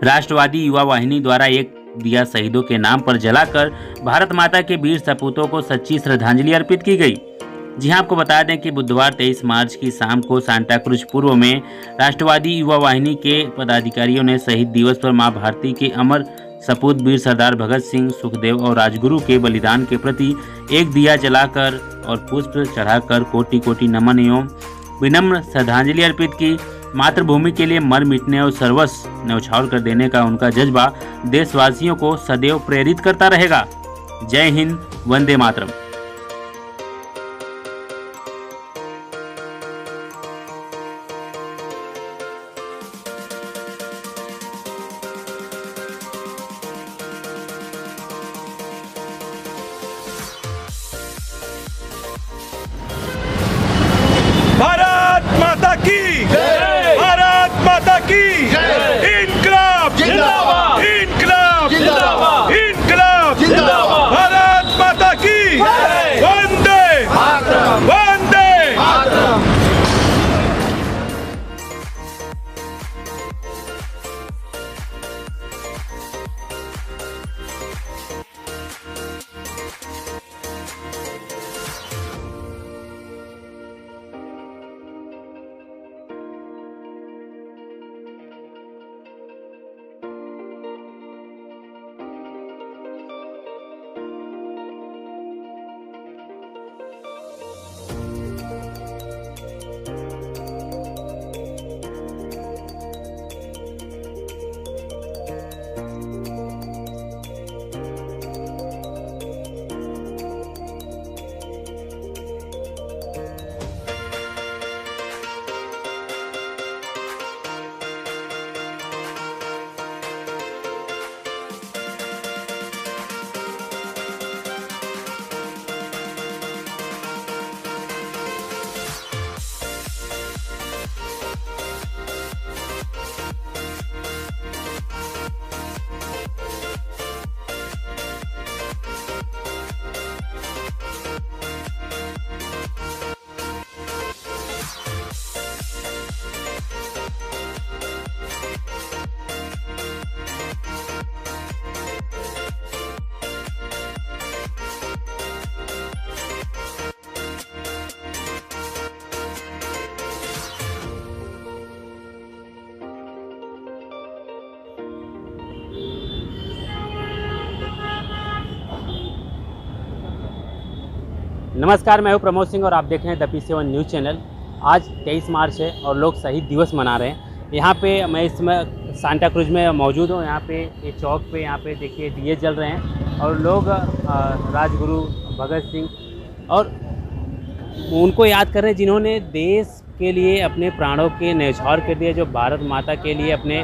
राष्ट्रवादी युवा वाहिनी द्वारा एक दिया शहीदों के नाम पर जलाकर भारत माता के वीर सपूतों को सच्ची श्रद्धांजलि अर्पित की गई। जी हां, आपको बता दें कि बुधवार 23 मार्च की शाम को सांता क्रूज पूर्व में राष्ट्रवादी युवा वाहिनी के पदाधिकारियों ने शहीद दिवस पर मां भारती के अमर सपूत वीर सरदार भगत सिंह, सुखदेव और राजगुरु के बलिदान के प्रति एक दिया जलाकर और पुष्प चढ़ाकर कोटि कोटि नमन एवं विनम्र श्रद्धांजलि अर्पित की। मातृभूमि के लिए मर मिटने और सर्वस्व न्यौछावर कर देने का उनका जज्बा देशवासियों को सदैव प्रेरित करता रहेगा। जय हिंद, वंदे मातरम। भारत माता की जय, भारत माता की जय, इनकलाब जिंदाबाद, इनकलाब जिंदाबाद, इनकलाब जिंदाबाद, भारत माता की जय, वंदे मातरम, वंदे मातरम। नमस्कार, मैं हूं प्रमोद सिंह और आप देख रहे हैं द P7 न्यूज़ चैनल। आज 23 मार्च है और लोग शहीद दिवस मना रहे हैं। यहाँ पे मैं इस समय सांता क्रूज में मौजूद हूँ। यहाँ पे ये चौक पे यहाँ पे देखिए दिए जल रहे हैं और लोग राजगुरु भगत सिंह और उनको याद कर रहे हैं जिन्होंने देश के लिए अपने प्राणों के न्यौछावर कर दिए, जो भारत माता के लिए अपने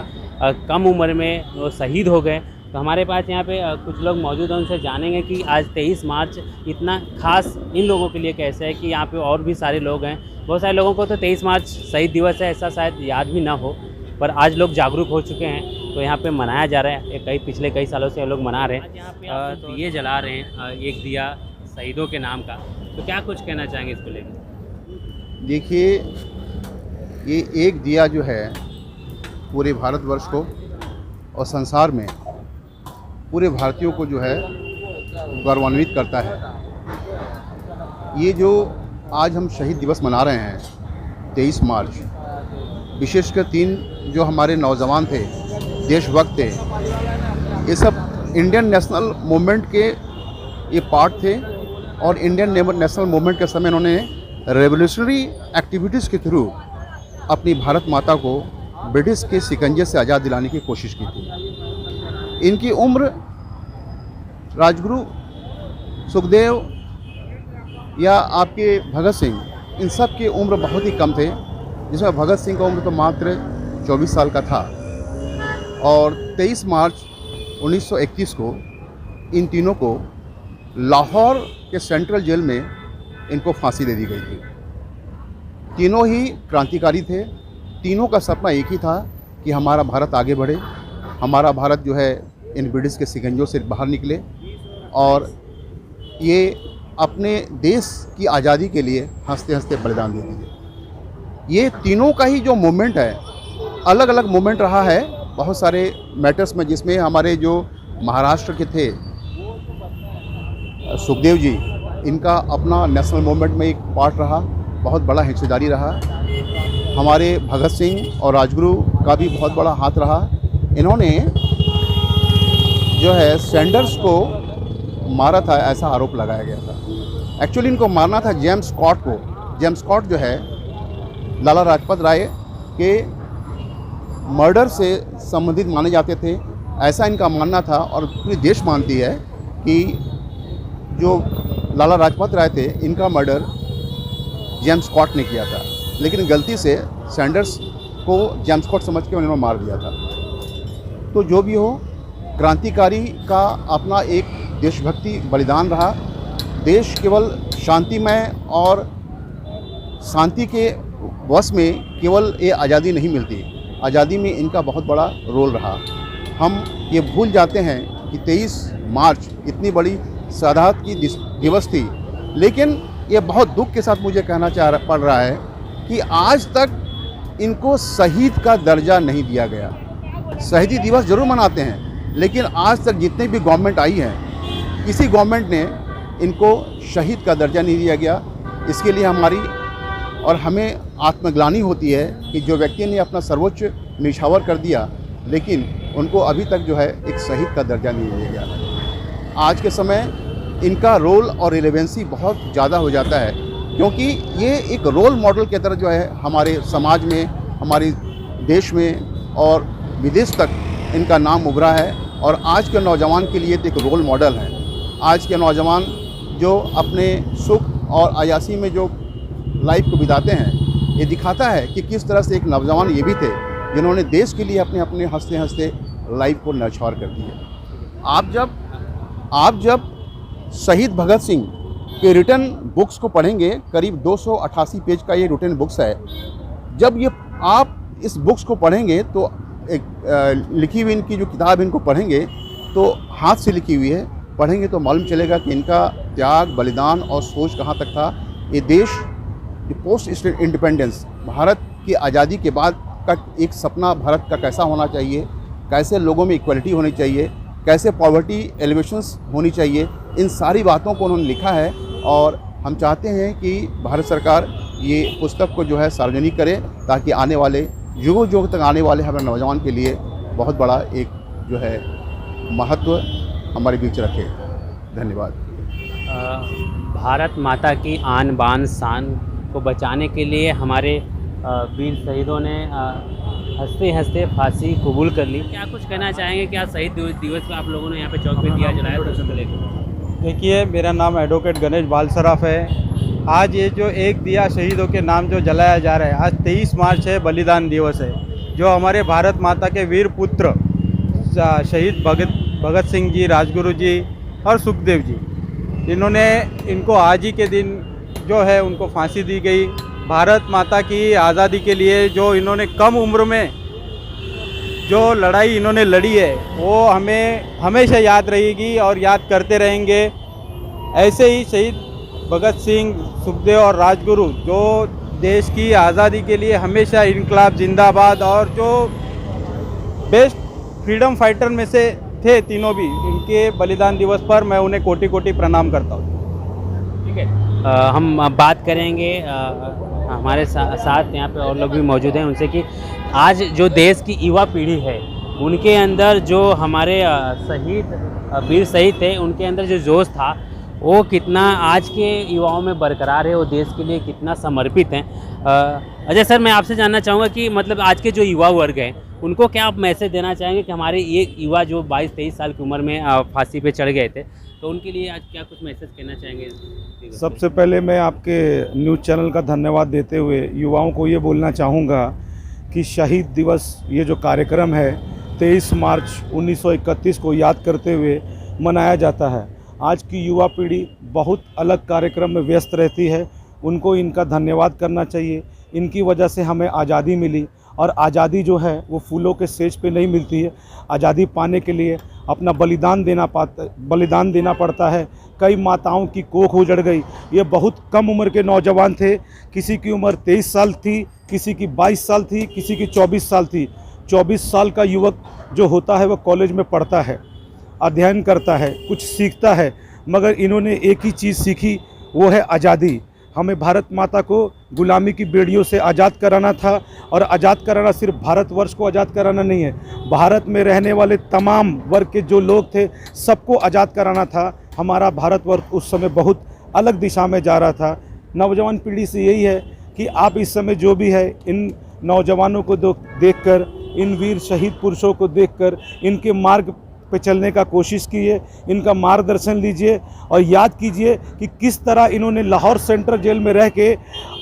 कम उम्र में वो शहीद हो गए। तो हमारे पास यहाँ पे कुछ लोग मौजूद हैं, उनसे जानेंगे कि आज 23 मार्च इतना खास इन लोगों के लिए कैसे है कि यहाँ पे और भी सारे लोग हैं। बहुत सारे लोगों को तो 23 मार्च शहीद दिवस है ऐसा शायद याद भी ना हो, पर आज लोग जागरूक हो चुके हैं तो यहाँ पे मनाया जा रहा है। पिछले कई सालों से लोग मना रहे हैं। यहाँ पे दिए जला रहे हैं एक दिया शहीदों के नाम का, तो क्या कुछ कहना चाहेंगे इसको लेकर? देखिए, ये एक दिया जो है पूरे भारतवर्ष को और संसार में पूरे भारतीयों को जो है गौरवान्वित करता है। ये जो आज हम शहीद दिवस मना रहे हैं 23 मार्च, विशेषकर 3 जो हमारे नौजवान थे, देशभक्त थे, ये सब इंडियन नेशनल मूवमेंट के ये पार्ट थे और इंडियन नेशनल मूवमेंट के समय इन्होंने रेवोल्यूशनरी एक्टिविटीज़ के थ्रू अपनी भारत माता को ब्रिटिश के शिकंजे से आज़ाद दिलाने की कोशिश की थी। इनकी उम्र राजगुरु, सुखदेव या आपके भगत सिंह, इन सब की उम्र बहुत ही कम थे, जिसमें भगत सिंह का उम्र तो मात्र 24 साल का था। और 23 मार्च 1931 को इन तीनों को लाहौर के सेंट्रल जेल में इनको फांसी दे दी गई थी। तीनों ही क्रांतिकारी थे। तीनों का सपना एक ही था कि हमारा भारत आगे बढ़े, हमारा भारत जो है इन ब्रिटिश के शिकंजों से बाहर निकले और ये अपने देश की आज़ादी के लिए हंसते हंसते बलिदान दे दिए। ये तीनों का ही जो मूवमेंट है, अलग अलग मूवमेंट रहा है, बहुत सारे मैटर्स में, जिसमें हमारे जो महाराष्ट्र के थे सुखदेव जी, इनका अपना नेशनल मूवमेंट में एक पार्ट रहा, बहुत बड़ा हिस्सेदारी रहा। हमारे भगत सिंह और राजगुरु का भी बहुत बड़ा हाथ रहा। इन्होंने जो है सैंडर्स को मारा था, ऐसा आरोप लगाया गया था। एक्चुअली इनको मारना था जेम्स स्कॉट को। जेम्स स्कॉट जो है लाला लाजपत राय के मर्डर से संबंधित माने जाते थे, ऐसा इनका मानना था। और पूरी देश मानती है कि जो लाला लाजपत राय थे, इनका मर्डर जेम्स स्कॉट ने किया था, लेकिन गलती से सैंडर्स को जेम्स स्कॉट समझ के उन्होंने मार दिया था। तो जो भी हो, क्रांतिकारी का अपना एक देशभक्ति बलिदान रहा। देश केवल शांतिमय और शांति के वश में केवल ये आज़ादी नहीं मिलती, आज़ादी में इनका बहुत बड़ा रोल रहा। हम ये भूल जाते हैं कि 23 मार्च इतनी बड़ी शहादत की दिवस थी, लेकिन ये बहुत दुख के साथ मुझे कहना पड़ रहा है कि आज तक इनको शहीद का दर्जा नहीं दिया गया। शहीदी दिवस जरूर मनाते हैं, लेकिन आज तक जितनी भी गवर्नमेंट आई है, किसी गवर्नमेंट ने इनको शहीद का दर्जा नहीं दिया गया। इसके लिए हमारी और हमें आत्मग्लानि होती है कि जो व्यक्ति ने अपना सर्वोच्च निछावर कर दिया, लेकिन उनको अभी तक जो है एक शहीद का दर्जा नहीं दिया गया। आज के समय इनका रोल और रिलेवेंसी बहुत ज़्यादा हो जाता है, क्योंकि ये एक रोल मॉडल की तरह जो है हमारे समाज में, हमारे देश में और विदेश तक इनका नाम उभरा है। और आज के नौजवान के लिए तो एक रोल मॉडल है। आज के नौजवान जो अपने सुख और अयासी में जो लाइफ को बिताते हैं, ये दिखाता है कि किस तरह से एक नौजवान ये भी थे जिन्होंने देश के लिए अपने अपने हंसते हंसते लाइफ को न्यौछावर कर दिया। आप जब शहीद भगत सिंह के रिटर्न बुक्स को पढ़ेंगे, करीब 288 पेज का ये रिटर्न बुक्स है। जब ये आप इस बुक्स को पढ़ेंगे तो एक लिखी हुई इनकी जो किताब इनको पढ़ेंगे तो हाथ से लिखी हुई है, पढ़ेंगे तो मालूम चलेगा कि इनका त्याग, बलिदान और सोच कहाँ तक था। ये देश पोस्ट इंडिपेंडेंस, भारत की आज़ादी के बाद का एक सपना भारत का कैसा होना चाहिए, कैसे लोगों में इक्वलिटी होनी चाहिए, कैसे पॉवर्टी एलिवेशंस होनी चाहिए, इन सारी बातों को उन्होंने लिखा है। और हम चाहते हैं कि भारत सरकार ये पुस्तक को जो है सार्वजनिक करे, ताकि आने वाले युगों तक आने वाले हमारे नौजवान के लिए बहुत बड़ा एक जो है महत्व हमारे बीच रखे। धन्यवाद। भारत माता की आन बान शान को बचाने के लिए हमारे वीर शहीदों ने हंसते हंसते फांसी कबूल कर ली। क्या कुछ कहना चाहेंगे? क्या शहीद दिवस पे आप लोगों ने यहाँ पे चौक पे दिया जलाया था उसको लेकर? देखिए, मेरा नाम एडवोकेट गणेश बालसराफ है। आज ये जो एक दिया शहीदों के नाम जो जलाया जा रहा है, आज 23 मार्च है, बलिदान दिवस है। जो हमारे भारत माता के वीर पुत्र शहीद भगत सिंह जी, राजगुरु जी और सुखदेव जी, इनको आज ही के दिन जो है उनको फांसी दी गई। भारत माता की आज़ादी के लिए जो इन्होंने कम उम्र में जो लड़ाई इन्होंने लड़ी है, वो हमें हमेशा याद रहेगी और याद करते रहेंगे। ऐसे ही शहीद भगत सिंह, सुखदेव और राजगुरु जो देश की आज़ादी के लिए हमेशा इनकलाब जिंदाबाद और जो बेस्ट फ्रीडम फाइटर में से थे तीनों भी, इनके बलिदान दिवस पर मैं उन्हें कोटि कोटि प्रणाम करता हूँ। ठीक है, हम बात करेंगे हमारे साथ यहाँ पे और लोग भी मौजूद हैं उनसे कि आज जो देश की युवा पीढ़ी है, उनके अंदर जो हमारे वीर शहीद थे, उनके अंदर जो जोश था वो कितना आज के युवाओं में बरकरार है, वो देश के लिए कितना समर्पित हैं। अजय सर, मैं आपसे जानना चाहूँगा कि मतलब आज के जो युवा वर्ग हैं, उनको क्या आप मैसेज देना चाहेंगे कि हमारे ये युवा जो 22-23 साल की उम्र में फांसी पे चढ़ गए थे, तो उनके लिए आज क्या कुछ मैसेज कहना चाहेंगे? सबसे पहले मैं आपके न्यूज़ चैनल का धन्यवाद देते हुए युवाओं को ये बोलना चाहूँगा कि शहीद दिवस ये जो कार्यक्रम है 23 मार्च 1931 को याद करते हुए मनाया जाता है। आज की युवा पीढ़ी बहुत अलग कार्यक्रम में व्यस्त रहती है, उनको इनका धन्यवाद करना चाहिए। इनकी वजह से हमें आज़ादी मिली, और आज़ादी जो है वो फूलों के सेज पे नहीं मिलती है। आज़ादी पाने के लिए अपना बलिदान देना पड़ता है। कई माताओं की कोख उजड़ गई। ये बहुत कम उम्र के नौजवान थे, किसी की उम्र 23 साल थी, किसी की 22 साल थी, किसी की 24 साल थी। 24 साल का युवक जो होता है वह कॉलेज में पढ़ता है, अध्ययन करता है, कुछ सीखता है, मगर इन्होंने एक ही चीज़ सीखी, वो है आज़ादी। हमें भारत माता को गुलामी की बेड़ियों से आज़ाद कराना था, और आज़ाद कराना सिर्फ भारतवर्ष को आज़ाद कराना नहीं है, भारत में रहने वाले तमाम वर्ग के जो लोग थे सबको आज़ाद कराना था। हमारा भारतवर्ष उस समय बहुत अलग दिशा में जा रहा था। नौजवान पीढ़ी से यही है कि आप इस समय जो भी है, इन नौजवानों को देखकर, इन वीर शहीद पुरुषों को देखकर इनके मार्ग पे चलने का कोशिश कीजिए, इनका मार्गदर्शन लीजिए और याद कीजिए कि किस तरह इन्होंने लाहौर सेंट्रल जेल में रह के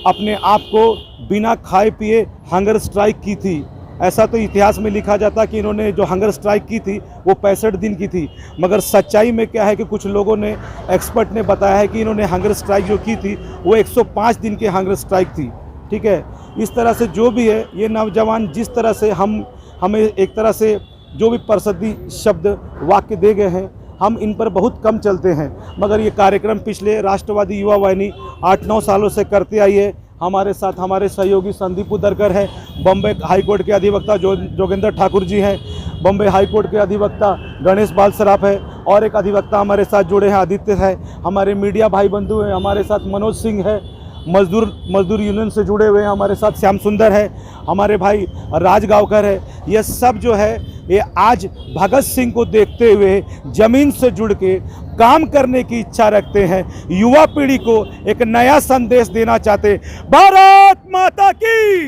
अपने आप को बिना खाए पिए हंगर स्ट्राइक की थी। ऐसा तो इतिहास में लिखा जाता कि इन्होंने जो हंगर स्ट्राइक की थी वो 65 दिन की थी, मगर सच्चाई में क्या है कि कुछ लोगों ने, एक्सपर्ट ने बताया है कि इन्होंने हंगर स्ट्राइक जो की थी वो 105 दिन की हंगर स्ट्राइक थी। ठीक है, इस तरह से जो भी है ये नौजवान जिस तरह से हमें एक तरह से जो भी प्रसिद्धि शब्द वाक्य दे गए हैं, हम इन पर बहुत कम चलते हैं, मगर ये कार्यक्रम पिछले राष्ट्रवादी युवा वाहिनी 8-9 सालों से करते आई है। हमारे साथ हमारे सहयोगी संदीप उदरकर है, बम्बई हाईकोर्ट के अधिवक्ता जोगेंद्र ठाकुर जी हैं, बम्बई हाईकोर्ट के अधिवक्ता गणेश बाल सराफ है, और एक अधिवक्ता हमारे साथ जुड़े हैं आदित्य है, हमारे मीडिया भाई बंधु हैं, हमारे साथ मनोज सिंह है, मजदूर यूनियन से जुड़े हुए हैं, हमारे साथ श्याम सुंदर है, हमारे भाई राजगांवकर है। ये सब जो है ये आज भगत सिंह को देखते हुए ज़मीन से जुड़ के काम करने की इच्छा रखते हैं, युवा पीढ़ी को एक नया संदेश देना चाहते। भारत माता की,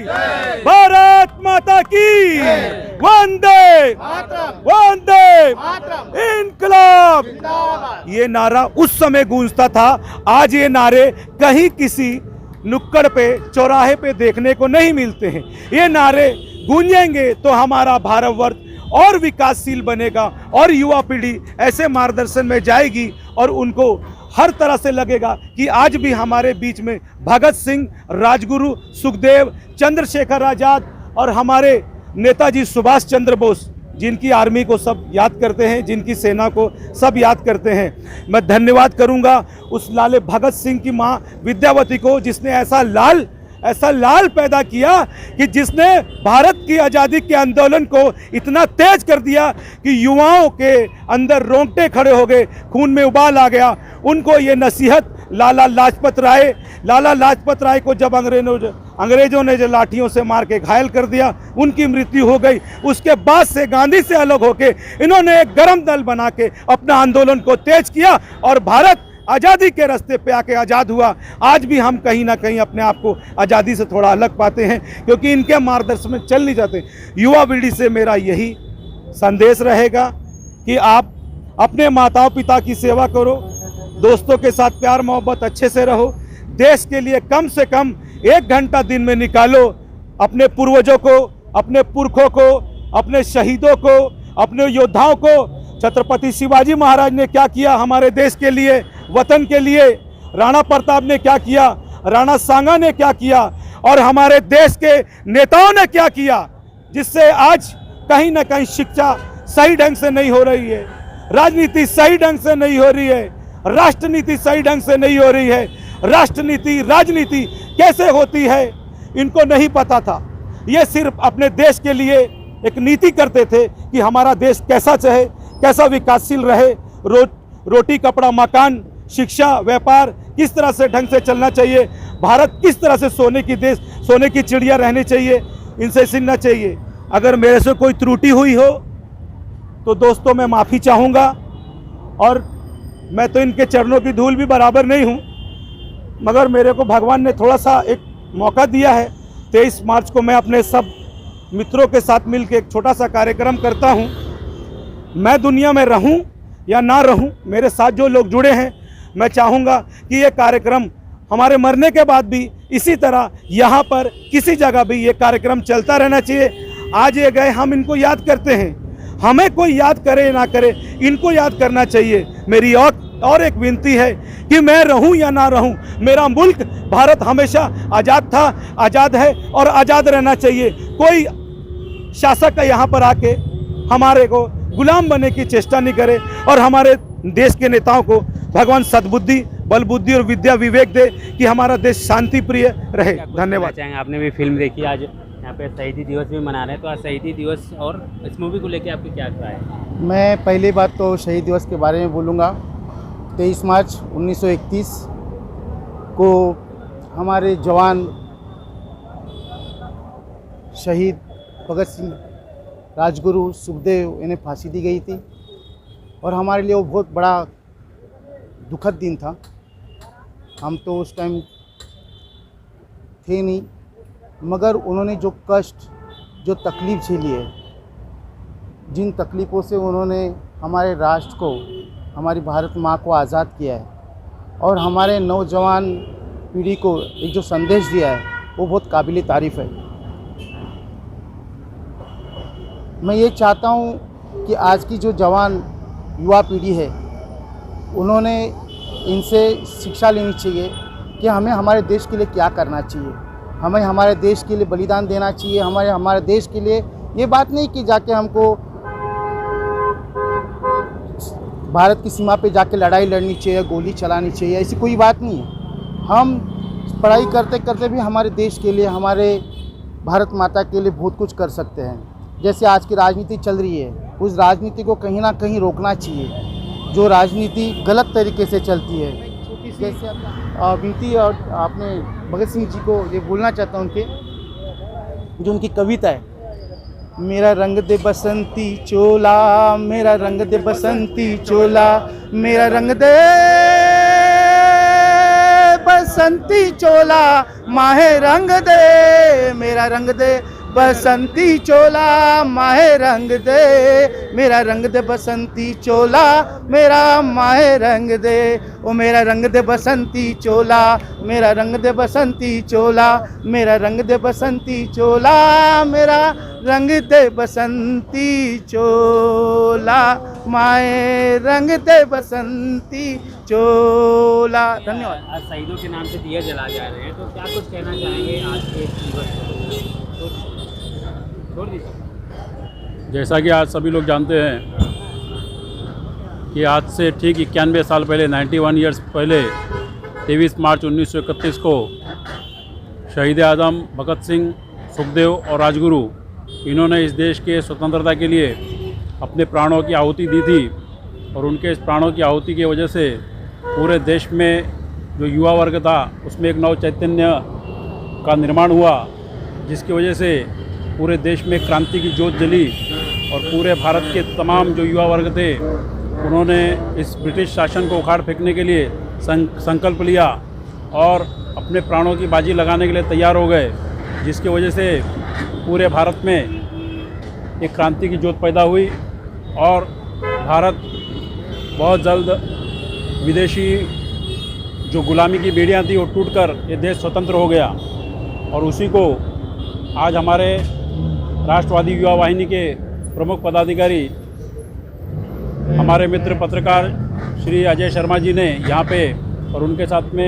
भारत माता की, वंदे वंदे इनकलाब। ये नारा उस समय गूंजता था, आज ये नारे कहीं किसी नुक्कड़ पे, चौराहे पे देखने को नहीं मिलते हैं। ये नारे गूंजेंगे तो हमारा भारतवर्ष और विकासशील बनेगा और युवा पीढ़ी ऐसे मार्गदर्शन में जाएगी और उनको हर तरह से लगेगा कि आज भी हमारे बीच में भगत सिंह, राजगुरु, सुखदेव, चंद्रशेखर आज़ाद और हमारे नेताजी सुभाष चंद्र बोस, जिनकी आर्मी को सब याद करते हैं, जिनकी सेना को सब याद करते हैं। मैं धन्यवाद करूंगा उस लाले भगत सिंह की माँ विद्यावती को, जिसने ऐसा लाल पैदा किया कि जिसने भारत की आज़ादी के आंदोलन को इतना तेज कर दिया कि युवाओं के अंदर रोंगटे खड़े हो गए, खून में उबाल आ गया। उनको ये नसीहत लाला लाजपत राय को जब अंग्रेजों ने जो लाठियों से मार के घायल कर दिया, उनकी मृत्यु हो गई। उसके बाद से गांधी से अलग होके इन्होंने एक गरम दल बना के अपना आंदोलन को तेज किया और भारत आज़ादी के रास्ते पे आके आज़ाद हुआ। आज भी हम कहीं ना कहीं अपने आप को आज़ादी से थोड़ा अलग पाते हैं, क्योंकि इनके मार्गदर्शन में चल नहीं जाते। युवा पीढ़ी से मेरा यही संदेश रहेगा कि आप अपने माताओं पिता की सेवा करो, दोस्तों के साथ प्यार मोहब्बत अच्छे से रहो, देश के लिए कम से कम 1 घंटा दिन में निकालो। अपने पूर्वजों को, अपने पुरखों को, अपने शहीदों को, अपने योद्धाओं को, छत्रपति शिवाजी महाराज ने क्या किया हमारे देश के लिए, वतन के लिए, राणा प्रताप ने क्या किया, राणा सांगा ने क्या किया, और हमारे देश के नेताओं ने क्या किया, जिससे आज कहीं ना कहीं शिक्षा सही ढंग से नहीं हो रही है, राजनीति सही ढंग से नहीं हो रही है, राष्ट्रनीति सही ढंग से नहीं हो रही है। राष्ट्रनीति, राजनीति कैसे होती है इनको नहीं पता था। ये सिर्फ अपने देश के लिए एक नीति करते थे कि हमारा देश कैसा चाहे, कैसा विकासशील रहे, रोटी कपड़ा मकान, शिक्षा, व्यापार किस तरह से ढंग से चलना चाहिए, भारत किस तरह से सोने की चिड़िया रहनी चाहिए, इनसे सीखना चाहिए। अगर मेरे से कोई त्रुटि हुई हो तो दोस्तों मैं माफ़ी चाहूँगा, और मैं तो इनके चरणों की धूल भी बराबर नहीं हूँ, मगर मेरे को भगवान ने थोड़ा सा एक मौका दिया है। 23 मार्च को मैं अपने सब मित्रों के साथ मिलकर एक छोटा सा कार्यक्रम करता हूँ। मैं दुनिया में रहूँ या ना रहूँ, मेरे साथ जो लोग जुड़े हैं, मैं चाहूँगा कि ये कार्यक्रम हमारे मरने के बाद भी इसी तरह यहाँ पर किसी जगह भी ये कार्यक्रम चलता रहना चाहिए। आज ये गए, हम इनको याद करते हैं, हमें कोई याद करे ना करे, इनको याद करना चाहिए। मेरी और एक विनती है कि मैं रहूं या ना रहूं, मेरा मुल्क भारत हमेशा आज़ाद था, आज़ाद है और आज़ाद रहना चाहिए। कोई शासक यहाँ पर आके हमारे को गुलाम बनने की चेष्टा नहीं करे, और हमारे देश के नेताओं को भगवान सद्बुद्धि, बल बुद्धि और विद्या विवेक दे कि हमारा देश शांति प्रिय रहे। धन्यवाद। चाहेंगे, आपने भी फिल्म देखी आज यहाँ पे शहीदी दिवस भी मना रहे हैं, तो आज शहीदी दिवस और इस मूवी को लेके आपकी क्या राय है? मैं पहली बात तो शहीद दिवस के बारे में बोलूँगा। 23 मार्च 1931 को हमारे जवान शहीद भगत सिंह, राजगुरु, सुखदेव, इन्हें फांसी दी गई थी और हमारे लिए वो बहुत बड़ा दुखद दिन था। हम तो उस टाइम थे नहीं, मगर उन्होंने जो कष्ट, जो तकलीफ़ झेली है, जिन तकलीफ़ों से उन्होंने हमारे राष्ट्र को, हमारी भारत माँ को आज़ाद किया है और हमारे नौजवान पीढ़ी को एक जो संदेश दिया है, वो बहुत काबिल तारीफ़ है। मैं ये चाहता हूँ कि आज की जो जवान युवा पीढ़ी है, उन्होंने इनसे शिक्षा लेनी चाहिए कि हमें हमारे देश के लिए क्या करना चाहिए, हमें हमारे देश के लिए बलिदान देना चाहिए। हमारे देश के लिए ये बात नहीं कि जाके हमको भारत की सीमा पे जाके लड़ाई लड़नी चाहिए, गोली चलानी चाहिए, ऐसी कोई बात नहीं है। हम पढ़ाई करते करते भी हमारे देश के लिए, हमारे भारत माता के लिए बहुत कुछ कर सकते हैं। जैसे आज की राजनीति चल रही है, उस राजनीति को कहीं ना कहीं रोकना चाहिए, जो राजनीति गलत तरीके से चलती है। जैसे विनती और आपने भगत सिंह जी को ये बोलना चाहता हूँ उनके, जो उनकी कविता है, मेरा रंग दे बसंती चोला, मेरा रंग दे बसंती चोला, मेरा रंग दे बसंती चोला, माहे रंग दे, मेरा रंग दे बसंती चोला, माहे रंग दे, मेरा रंग दे बसंती चोला, मेरा माहे रंग दे, ओ मेरा रंग दे बसंती चोला, मेरा रंग दे बसंती चोला, मेरा रंग दे बसंती चोला, मेरा रंग दे बसंती चोला, माए रंग दे बसंती चोला। धन्यवाद। आज शहीदों के नाम से दिया जला जा रहे हैं, तो क्या कुछ कहना चाहेंगे आज के दिवस पर? छोड़ दीजिए। जैसा कि आज सभी लोग जानते हैं कि आज से ठीक 91 साल पहले, 91 ईयर्स पहले, 23 मार्च 1931 को शहीद आज़म भगत सिंह, सुखदेव और राजगुरु, इन्होंने इस देश के स्वतंत्रता के लिए अपने प्राणों की आहुति दी थी और उनके इस प्राणों की आहुति की वजह से पूरे देश में जो युवा वर्ग था उसमें एक नव चैतन्य का निर्माण हुआ, जिसकी वजह से पूरे देश में क्रांति की ज्योत जली और पूरे भारत के तमाम जो युवा वर्ग थे उन्होंने इस ब्रिटिश शासन को उखाड़ फेंकने के लिए संकल्प लिया और अपने प्राणों की बाजी लगाने के लिए तैयार हो गए, जिसकी वजह से पूरे भारत में एक क्रांति की ज्योत पैदा हुई और भारत बहुत जल्द विदेशी जो गुलामी की बेड़ियाँ थी वो टूटकर ये देश स्वतंत्र हो गया। और उसी को आज हमारे राष्ट्रवादी युवा वाहिनी के प्रमुख पदाधिकारी, हमारे मित्र पत्रकार श्री अजय शर्मा जी ने यहाँ पे और उनके साथ में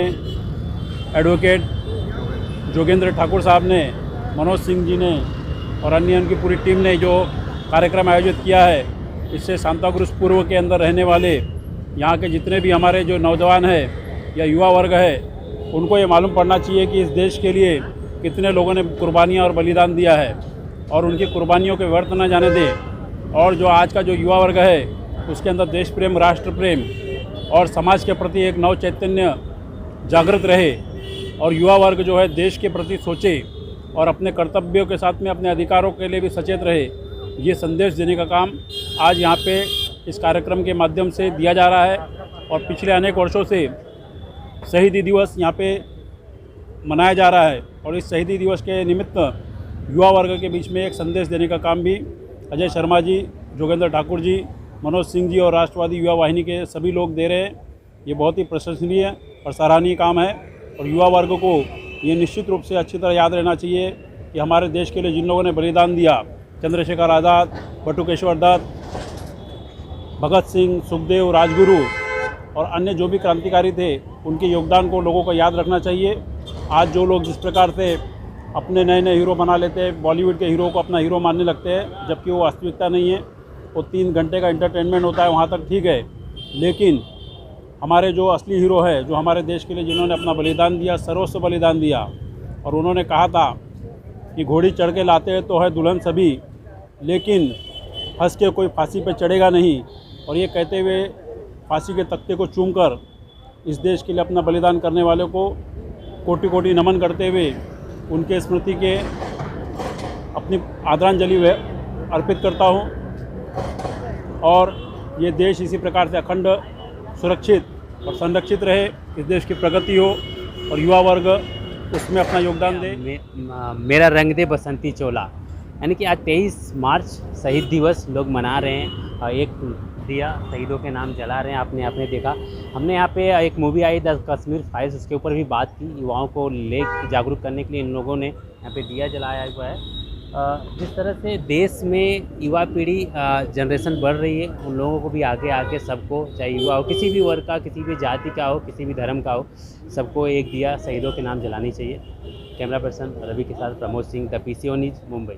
एडवोकेट जोगेंद्र ठाकुर साहब ने, मनोज सिंह जी ने और अन्य उनकी पूरी टीम ने जो कार्यक्रम आयोजित किया है, इससे सांताक्रूज पूर्व के अंदर रहने वाले यहाँ के जितने भी हमारे जो नौजवान हैं या युवा वर्ग है, उनको ये मालूम पड़ना चाहिए कि इस देश के लिए कितने लोगों ने कुर्बानियाँ और बलिदान दिया है और उनकी कुर्बानियों के व्यर्थ न जाने दें। और जो आज का जो युवा वर्ग है उसके अंदर देश प्रेम, राष्ट्र प्रेम और समाज के प्रति एक नव चैतन्य जागृत रहे और युवा वर्ग जो है देश के प्रति सोचे और अपने कर्तव्यों के साथ में अपने अधिकारों के लिए भी सचेत रहे, ये संदेश देने का काम आज यहाँ पे इस कार्यक्रम के माध्यम से दिया जा रहा है। और पिछले अनेक वर्षों से शहीदी दिवस यहाँ पे मनाया जा रहा है और इस शहीदी दिवस के निमित्त युवा वर्ग के बीच में एक संदेश देने का काम भी अजय शर्मा जी, जोगेंद्र ठाकुर जी, मनोज सिंह जी और राष्ट्रवादी युवा वाहिनी के सभी लोग दे रहे हैं। ये बहुत ही प्रशंसनीय और सराहनीय काम है और युवा वर्ग को ये निश्चित रूप से अच्छी तरह याद रहना चाहिए कि हमारे देश के लिए जिन लोगों ने बलिदान दिया, चंद्रशेखर आज़ाद, बटुकेश्वर दत्त, भगत सिंह, सुखदेव, राजगुरु और अन्य जो भी क्रांतिकारी थे, उनके योगदान को लोगों को याद रखना चाहिए। आज जो लोग जिस प्रकार से अपने नए नए हीरो बना लेते हैं, बॉलीवुड के हीरो को अपना हीरो मानने लगते हैं, जबकि वो वास्तविकता नहीं है। वो 3 घंटे का एंटरटेनमेंट होता है, वहाँ तक ठीक है, लेकिन हमारे जो असली हीरो है, जो हमारे देश के लिए जिन्होंने अपना बलिदान दिया, सर्वस्व बलिदान दिया, और उन्होंने कहा था कि घोड़ी चढ़ के लाते हैं तो है दुल्हन सभी, लेकिन हंस के कोई फांसी पे चढ़ेगा नहीं। और ये कहते हुए फांसी के तख्ते को चूमकर इस देश के लिए अपना बलिदान करने वालों को कोटि कोटि नमन करते हुए उनके स्मृति के अपनी आदरांजलि अर्पित करता हूँ। और ये देश इसी प्रकार से अखंड, सुरक्षित और संरक्षित रहे, इस देश की प्रगति हो और युवा वर्ग उसमें अपना योगदान दे। मेरा रंग दे बसंती चोला, यानी कि आज 23 मार्च शहीद दिवस लोग मना रहे हैं और एक दिया शहीदों के नाम जला रहे हैं। आपने देखा, हमने यहाँ पे एक movie I the Kashmir files, उसके ऊपर भी बात की। युवाओं को ले जागरूक करने के लिए इन लोगों ने यहाँ पे दिया जलाया हुआ है। जिस तरह से देश में युवा पीढ़ी जनरेशन बढ़ रही है, उन लोगों को भी आगे आके सबको, चाहे युवा हो, किसी भी वर्ग का, किसी भी जाति का हो, किसी भी धर्म का हो, सबको एक दिया शहीदों के नाम जलानी चाहिए। कैमरा पर्सन रवि के साथ Pramod Singh, the PCO news, Mumbai.